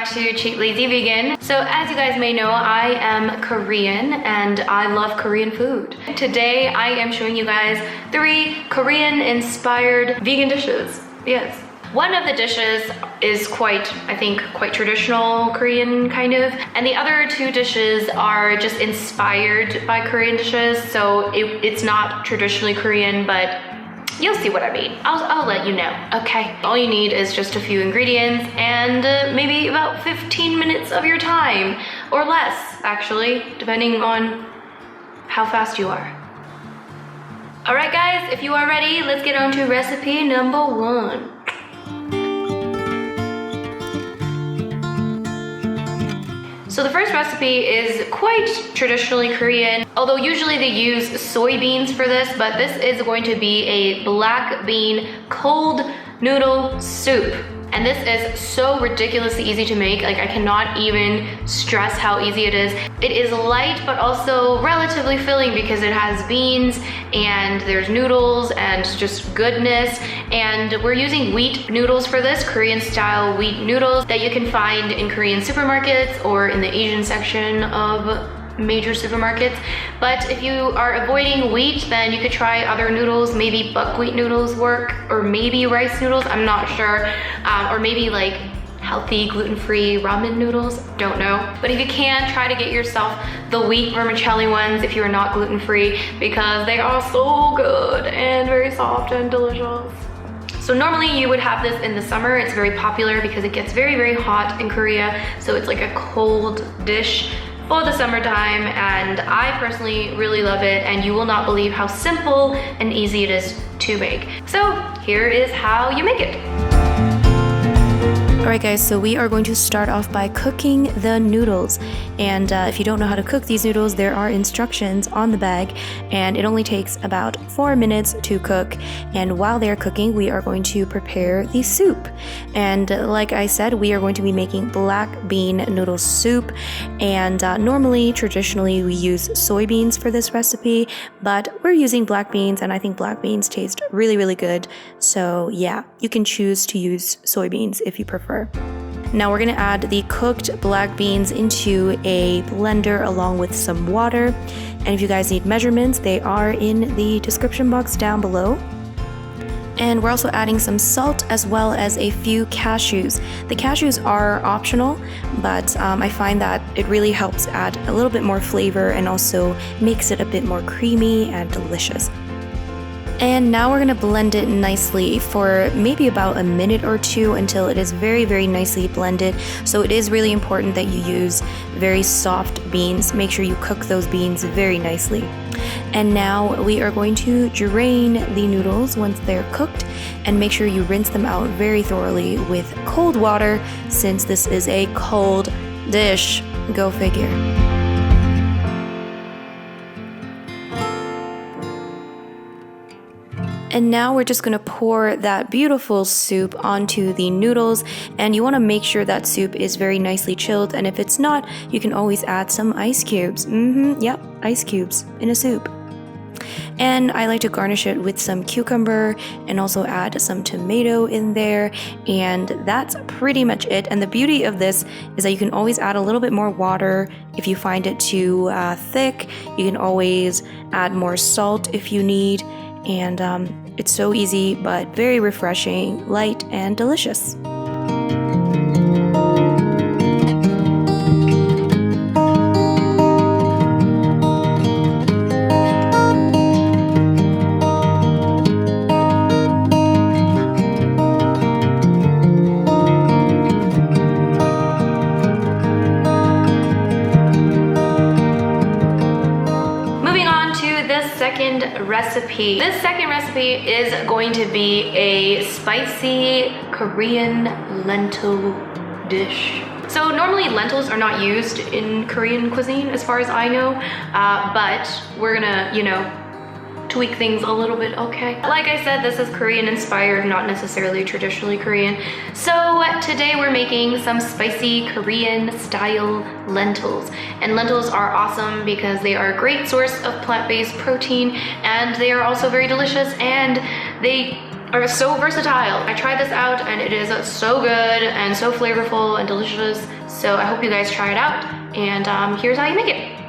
back to Cheap Lazy Vegan. So as you guys may know, I am Korean and I love Korean food. Today I am showing you guys 3 Korean inspired vegan dishes. Yes. One of the dishes is quite traditional Korean kind of, and the other 2 dishes are just inspired by Korean dishes, so it's not traditionally Korean, but you'll see what I mean. I'll let you know, okay? All you need is just a few ingredients and maybe about 15 minutes of your time, or less actually, depending on how fast you are. All right guys, if you are ready, let's get on to recipe number 1. So the first recipe is quite traditionally Korean, although usually they use soybeans for this, but this is going to be a black bean cold noodle soup. And this is so ridiculously easy to make. Like, I cannot even stress how easy it is. It is light, but also relatively filling because it has beans and there's noodles and just goodness. And we're using wheat noodles for this, Korean style wheat noodles that you can find in Korean supermarkets or in the Asian section of major supermarkets. But if you are avoiding wheat, then you could try other noodles. Maybe buckwheat noodles work, or maybe rice noodles, I'm not sure, or maybe like healthy gluten-free ramen noodles, don't know. But if you can, try to get yourself the wheat vermicelli ones if you are not gluten-free, because they are so good and very soft and delicious. So normally you would have this in the summer. It's very popular because it gets very, very hot in Korea, so it's like a cold dish for the summertime, and I personally really love it, and you will not believe how simple and easy it is to make. So here is how you make it. Alright guys, so we are going to start off by cooking the noodles, and if you don't know how to cook these noodles, there are instructions on the bag, and it only takes about 4 minutes to cook. And while they're cooking, we are going to prepare the soup. And like I said, we are going to be making black bean noodle soup, and normally, traditionally, we use soybeans for this recipe, but we're using black beans, and I think black beans taste really, really good. So yeah, you can choose to use soybeans if you prefer. Now we're gonna add the cooked black beans into a blender along with some water. And if you guys need measurements, they are in the description box down below. And we're also adding some salt as well as a few cashews. The cashews are optional, but I find that it really helps add a little bit more flavor and also makes it a bit more creamy and delicious. And now we're gonna blend it nicely for maybe about a minute or 2 until it is very, very nicely blended. So it is really important that you use very soft beans. Make sure you cook those beans very nicely. And now we are going to drain the noodles once they're cooked, and make sure you rinse them out very thoroughly with cold water, since this is a cold dish. Go figure. And now we're just gonna pour that beautiful soup onto the noodles, and you wanna make sure that soup is very nicely chilled, and if it's not, you can always add some ice cubes. Yep, ice cubes in a soup. And I like to garnish it with some cucumber and also add some tomato in there, and that's pretty much it. And the beauty of this is that you can always add a little bit more water if you find it too thick. You can always add more salt if you need, and it's so easy but very refreshing, light, and delicious. Recipe. This second recipe is going to be a spicy Korean lentil dish. So normally lentils are not used in Korean cuisine as far as I know, but we're gonna, tweak things a little bit, okay? Like I said, this is Korean inspired, not necessarily traditionally Korean. So today we're making some spicy Korean style lentils. And lentils are awesome because they are a great source of plant-based protein, and they are also very delicious, and they are so versatile. I tried this out and it is so good and so flavorful and delicious. So I hope you guys try it out, and here's how you make it.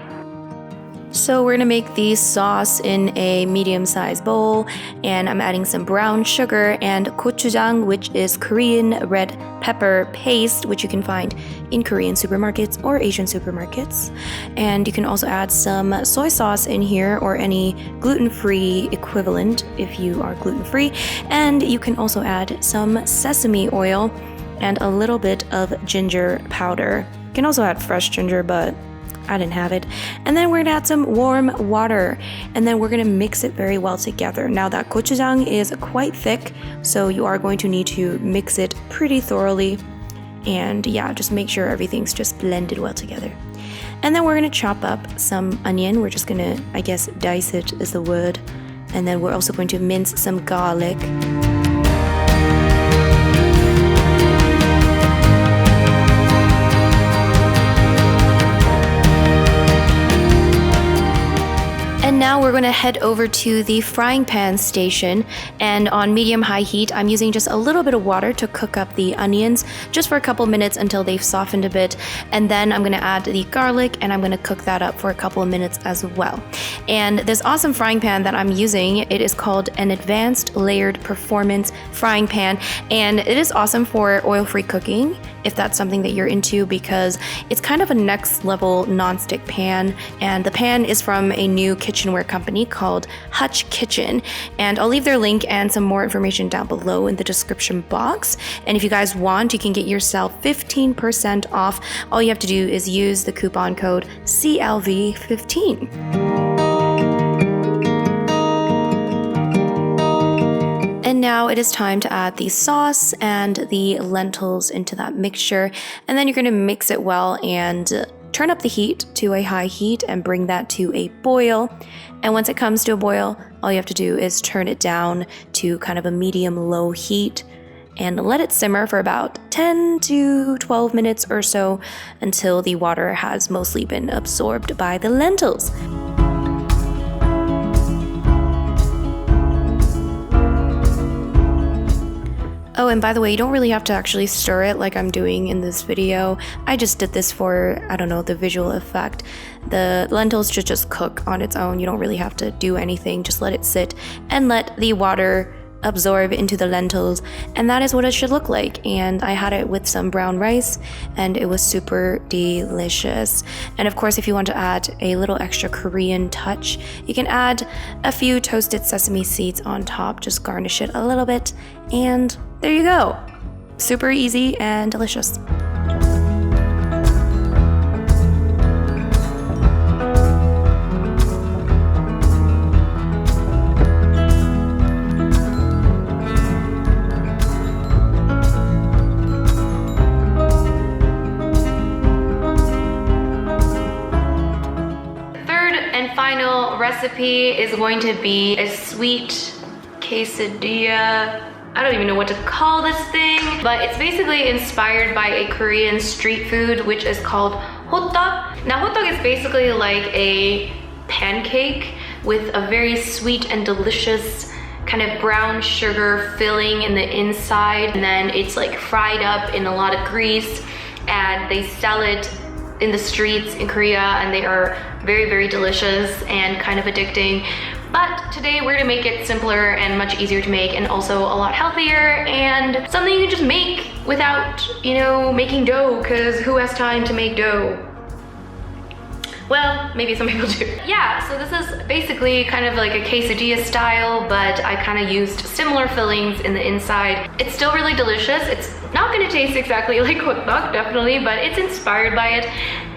So we're gonna make the sauce in a medium-sized bowl, and I'm adding some brown sugar and gochujang, which is Korean red pepper paste, which you can find in Korean supermarkets or Asian supermarkets. And you can also add some soy sauce in here, or any gluten-free equivalent if you are gluten-free. And you can also add some sesame oil and a little bit of ginger powder. You can also add fresh ginger, but I didn't have it. And then we're gonna add some warm water, and then we're gonna mix it very well together. Now that gochujang is quite thick, so you are going to need to mix it pretty thoroughly. And yeah, just make sure everything's just blended well together. And then we're gonna chop up some onion. We're just gonna, I guess, dice it is the word. And then we're also going to mince some garlic. And now we're going to head over to the frying pan station, and on medium-high heat, I'm using just a little bit of water to cook up the onions just for a couple minutes until they've softened a bit. And then I'm going to add the garlic, and I'm going to cook that up for a couple of minutes as well. And this awesome frying pan that I'm using, it is called an Advanced Layered Performance Frying Pan, and it is awesome for oil-free cooking if that's something that you're into, because it's kind of a next level non-stick pan, and the pan is from a new kitchenware company called Hutch Kitchen, and I'll leave their link and some more information down below in the description box. And if you guys want, you can get yourself 15% off. All you have to do is use the coupon code CLV15. And now it is time to add the sauce and the lentils into that mixture, and then you're going to mix it well and turn up the heat to a high heat and bring that to a boil. And once it comes to a boil, all you have to do is turn it down to kind of a medium-low heat and let it simmer for about 10 to 12 minutes or so until the water has mostly been absorbed by the lentils. Oh, and by the way, you don't really have to actually stir it like I'm doing in this video. I just did this for, I don't know, the visual effect. The lentils should just cook on its own. You don't really have to do anything. Just let it sit and let the water absorb into the lentils, and that is what it should look like. And I had it with some brown rice, and it was super delicious. And of course, if you want to add a little extra Korean touch, you can add a few toasted sesame seeds on top. Just garnish it a little bit, and there you go. Super easy and delicious. Final recipe is going to be a sweet quesadilla. I don't even know what to call this thing, but it's basically inspired by a Korean street food which is called hotteok. Now hotteok is basically like a pancake with a very sweet and delicious kind of brown sugar filling in the inside, and then it's like fried up in a lot of grease, and they sell it in the streets in Korea, and they are very, very delicious and kind of addicting. But today we're gonna make it simpler and much easier to make, and also a lot healthier, and something you can just make without, you know, making dough, because who has time to make dough? Well, maybe some people do. Yeah, so this is basically kind of like a quesadilla style, but I kind of used similar fillings in the inside. It's still really delicious. It's not gonna taste exactly like hotteok, definitely, but it's inspired by it.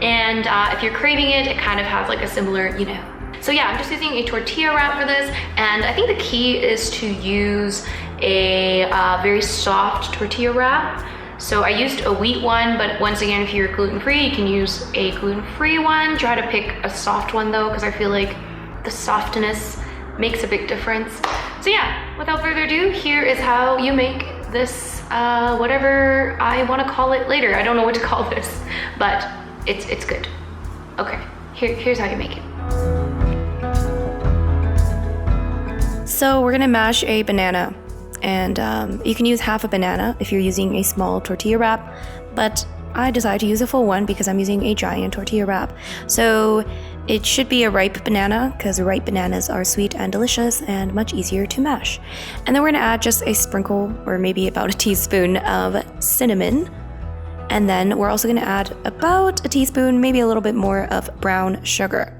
And if you're craving it, it kind of has like a similar, you know. So yeah, I'm just using a tortilla wrap for this, and I think the key is to use a very soft tortilla wrap. So I used a wheat one, but once again, if you're gluten-free, you can use a gluten-free one. Try to pick a soft one though, because I feel like the softness makes a big difference. So yeah, without further ado, here is how you make this, whatever I want to call it later. I don't know what to call this, but it's good. Okay, here's how you make it. So we're gonna mash a banana. And you can use half a banana if you're using a small tortilla wrap, but I decided to use a full one because I'm using a giant tortilla wrap. So it should be a ripe banana because ripe bananas are sweet and delicious and much easier to mash. And then we're gonna add just a sprinkle or maybe about a teaspoon of cinnamon. And then we're also gonna add about a teaspoon, maybe a little bit more of brown sugar.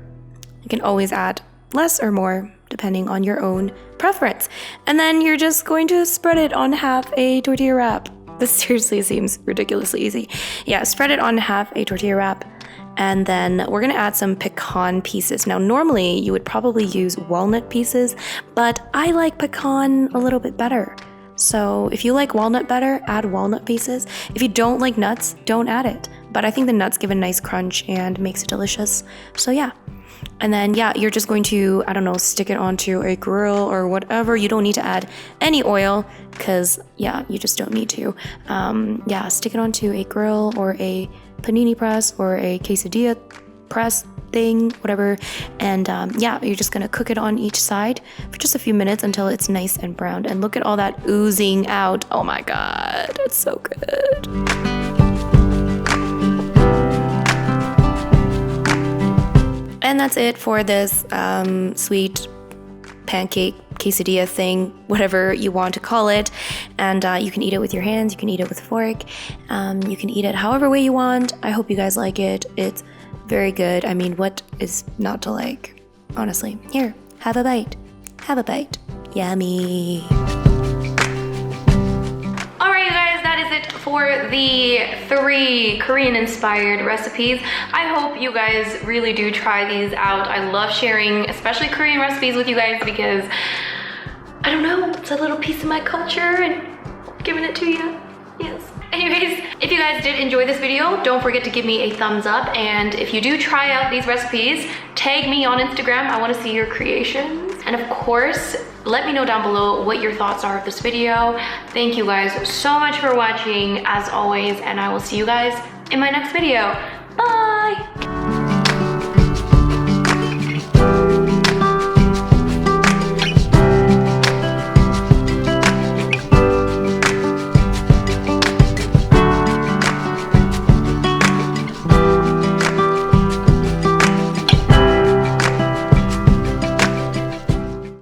You can always add less or more depending on your own preference. And then you're just going to spread it on half a tortilla wrap. This seriously seems ridiculously easy. Yeah, spread it on half a tortilla wrap. And then we're gonna add some pecan pieces. Now, normally you would probably use walnut pieces, but I like pecan a little bit better. So if you like walnut better, add walnut pieces. If you don't like nuts, don't add it. But I think the nuts give a nice crunch and makes it delicious. So yeah. And then yeah, you're just going to, I don't know, stick it onto a grill or whatever. You don't need to add any oil because yeah, you just don't need to. Yeah, stick it onto a grill or a panini press or a quesadilla press thing, whatever. And yeah, you're just gonna cook it on each side for just a few minutes until it's nice and browned. And look at all that oozing out. Oh my God, it's so good. And that's it for this sweet pancake quesadilla thing, whatever you want to call it. And you can eat it with your hands, you can eat it with a fork, you can eat it however way you want. I hope you guys like it. It's very good. I mean, what is not to like? Honestly. Here, have a bite. Have a bite. Yummy. Alright, you guys, that is it for the 3 Korean-inspired recipes. I hope you guys really do try these out. I love sharing, especially Korean recipes with you guys because, I don't know, it's a little piece of my culture and giving it to you. Yes. Anyways, if you guys did enjoy this video, don't forget to give me a thumbs up. And if you do try out these recipes, tag me on Instagram. I want to see your creations. And of course, let me know down below what your thoughts are of this video. Thank you guys so much for watching, as always, and I will see you guys in my next video. Bye!